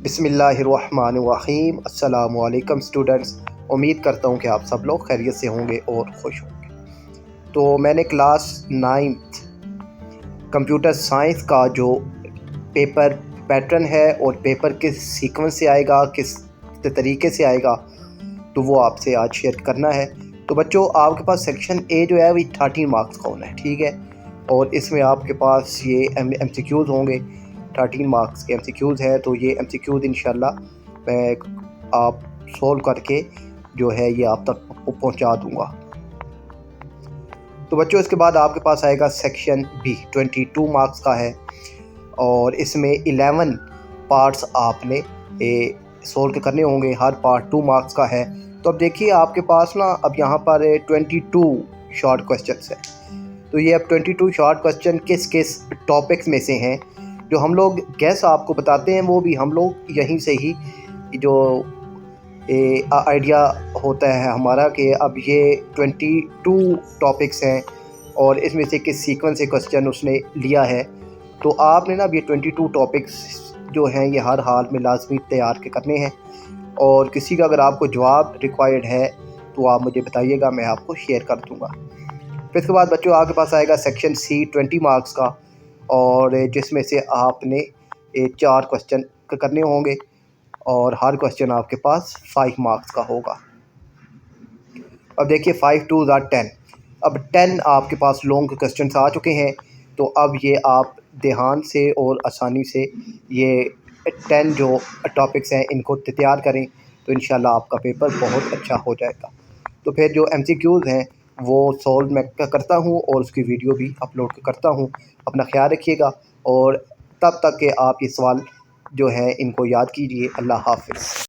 بسم اللہ الرحمن الرحیم۔ السلام علیکم اسٹوڈنٹس، امید کرتا ہوں کہ آپ سب لوگ خیریت سے ہوں گے اور خوش ہوں گے۔ تو میں نے کلاس 9 کمپیوٹر سائنس کا جو پیپر پیٹرن ہے اور پیپر کس سیکوینس سے آئے گا، کس طریقے سے آئے گا، تو وہ آپ سے آج شیئر کرنا ہے۔ تو بچوں، آپ کے پاس سیکشن اے جو ہے وہ 13 مارکس کا ہونا ہے، ٹھیک ہے، اور اس میں آپ کے پاس یہ ایم سی کیوز ہوں گے، 13 مارکس کے ایم سی کیوز ہے۔ تو یہ ایم سی کیوز انشاءاللہ میں آپ سولو کر کے جو ہے یہ آپ تک پہنچا دوں گا۔ تو بچوں، اس کے بعد آپ کے پاس آئے گا سیکشن بی، 22 مارکس کا ہے، اور اس میں 11 پارٹس آپ نے سولو کرنے ہوں گے، ہر پارٹ 2 مارکس کا ہے۔ تو اب دیکھیے آپ کے پاس نا اب یہاں پر 22 شارٹ کویسچنس ہیں۔ تو یہ اب 22 شارٹ کویسچن کس کس ٹاپکس میں سے ہیں، جو ہم لوگ گیس آپ کو بتاتے ہیں، وہ بھی ہم لوگ یہیں سے ہی جو آئیڈیا ہوتا ہے ہمارا کہ اب یہ 22 ٹاپکس ہیں اور اس میں سے کس سیکوینس سے کویسچن اس نے لیا ہے۔ تو آپ نے نا اب یہ 22 ٹاپکس جو ہیں یہ ہر حال میں لازمی تیار کے کرنے ہیں، اور کسی کا اگر آپ کو جواب ریکوائرڈ ہے تو آپ مجھے بتائیے گا، میں آپ کو شیئر کر دوں گا۔ پھر اس کے بعد بچوں آپ کے پاس آئے گا سیکشن سی، 20 مارکس کا، اور جس میں سے آپ نے 4 کویسچن کرنے ہوں گے، اور ہر کویسچن آپ کے پاس 5 مارکس کا ہوگا۔ اب دیکھیے 5 2 10، اب 10 آپ کے پاس لانگ کویسچنس آ چکے ہیں۔ تو اب یہ آپ دھیان سے اور آسانی سے یہ 10 جو ٹاپکس ہیں ان کو تیار کریں، تو انشاءاللہ آپ کا پیپر بہت اچھا ہو جائے گا۔ تو پھر جو ایم سی کیوز ہیں وہ سولو میں کرتا ہوں اور اس کی ویڈیو بھی اپلوڈ کرتا ہوں۔ اپنا خیال رکھیے گا، اور تب تک کہ آپ یہ سوال جو ہے ان کو یاد کیجیے۔ اللہ حافظ۔